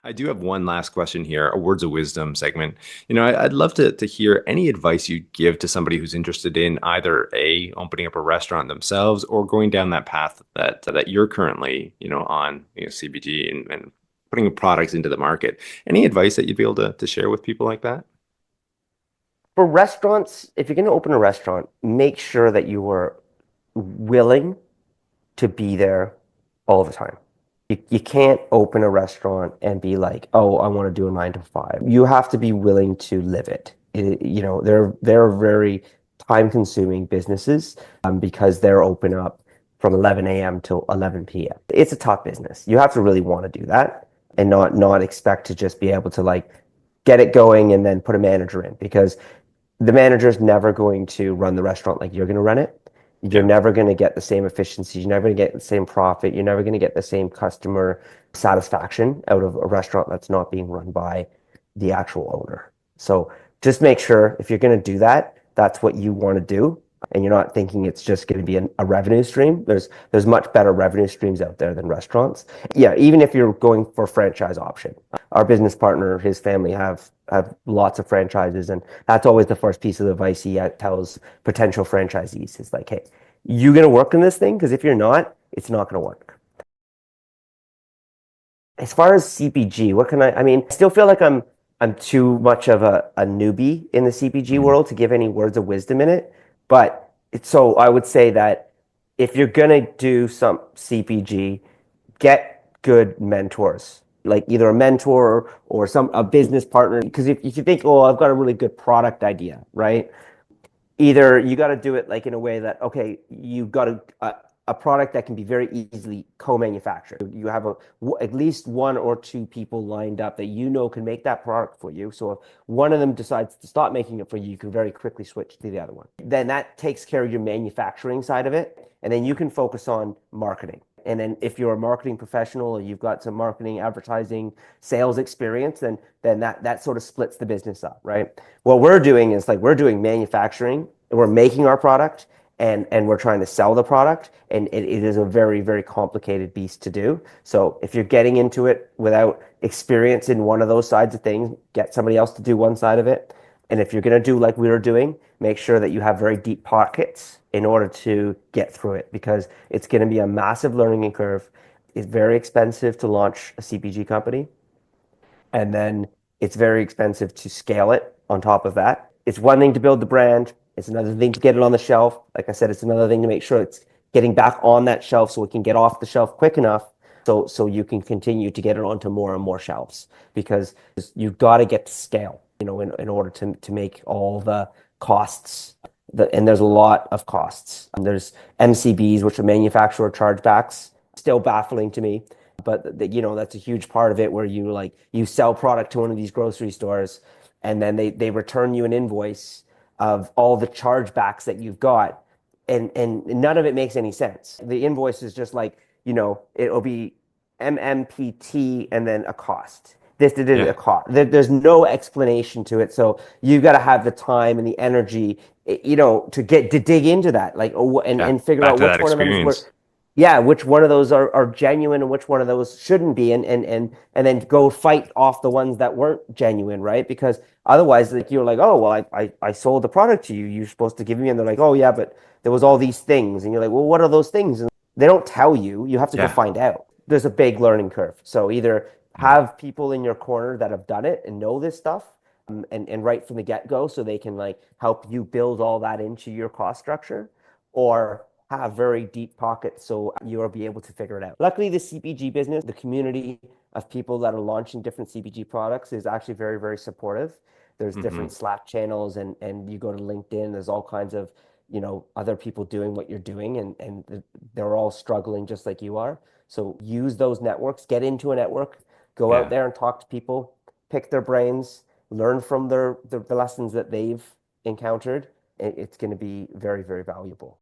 I do have one last question here, a words of wisdom segment. I'd love to hear any advice you'd give to somebody who's interested in either A, opening up a restaurant themselves or going down that path that you're currently, on, CBG and putting products into the market. Any advice that you'd be able to share with people like that? For restaurants, if you're going to open a restaurant, make sure that you are willing to be there all the time. You can't open a restaurant and be like, oh, I want to do a 9 to 5. You have to be willing to live it. They're very time-consuming businesses because they're open up from 11 a.m. till 11 p.m. It's a tough business. You have to really want to do that and not expect to just be able to like get it going and then put a manager in because the manager's never going to run the restaurant like you're going to run it. You're Yeah. never going to get the same efficiency. You're never going to get the same profit. You're never going to get the same customer satisfaction out of a restaurant that's not being run by the actual owner. So just make sure if you're going to do that, that's what you want to do. And you're not thinking it's just going to be a revenue stream. There's much better revenue streams out there than restaurants. Yeah, even if you're going for franchise option. Our business partner, his family have lots of franchises, and that's always the first piece of advice he tells potential franchisees is like, hey, you gonna work in this thing? Because if you're not, it's not gonna work. As far as CPG, what can I mean, I still feel like I'm too much of a newbie in the CPG Mhm. world to give any words of wisdom in it. But it's so I would say that if you're gonna do some CPG, get good mentors, like either a mentor or some a business partner. Because if you think, oh, I've got a really good product idea, right? Either you got to do it like in a way that okay, you've got a product that can be very easily co-manufactured. You have at least one or two people lined up that you know can make that product for you. So if one of them decides to stop making it for you, you can very quickly switch to the other one. Then that takes care of your manufacturing side of it, and then you can focus on marketing. And then if you're a marketing professional or you've got some marketing, advertising, sales experience, then that sort of splits the business up, right? What we're doing is like we're doing manufacturing, we're making our product, and we're trying to sell the product, and it is a very, very complicated beast to do. So if you're getting into it without experience in one of those sides of things, get somebody else to do one side of it. And if you're going to do like we were doing, make sure that you have very deep pockets in order to get through it because it's going to be a massive learning curve. It's very expensive to launch a CPG company. And then it's very expensive to scale it on top of that. It's one thing to build the brand. It's another thing to get it on the shelf. Like I said, it's another thing to make sure it's getting back on that shelf so it can get off the shelf quick enough so you can continue to get it onto more and more shelves because you've got to get to scale, in order to make all the costs. And there's a lot of costs. There's MCBs, which are manufacturer chargebacks, still baffling to me. But that's a huge part of it where you sell product to one of these grocery stores and then they return you an invoice of all the chargebacks that you've got and none of it makes any sense. The invoice is just like, it'll be MMPT and then a cost. This did a Yeah. cost. There's no explanation to it. So you've got to have the time and the energy, to dig into that, like, Yeah. and figure Back out to that which one of them is where, experience. yeah, which one of those are genuine and which one of those shouldn't be, and then go fight off the ones that weren't genuine, right? Because otherwise, like you're like, oh, well, I sold the product to you. You're supposed to give me, and they're like, oh yeah, but there was all these things, and you're like, well, what are those things? And they don't tell you. You have to go Yeah. find out. There's a big learning curve. So either Mhm. have people in your corner that have done it and know this stuff, and right from the get-go, so they can like help you build all that into your cost structure, or have very deep pockets so you'll be able to figure it out. Luckily, the CPG business, the community of people that are launching different CPG products is actually very, very supportive. There's different Mhm. Slack channels and you go to LinkedIn, there's all kinds of, other people doing what you're doing and they're all struggling just like you are. So use those networks, get into a network, go out Yeah. there and talk to people, pick their brains, learn from the lessons that they've encountered. It's going to be very, very valuable.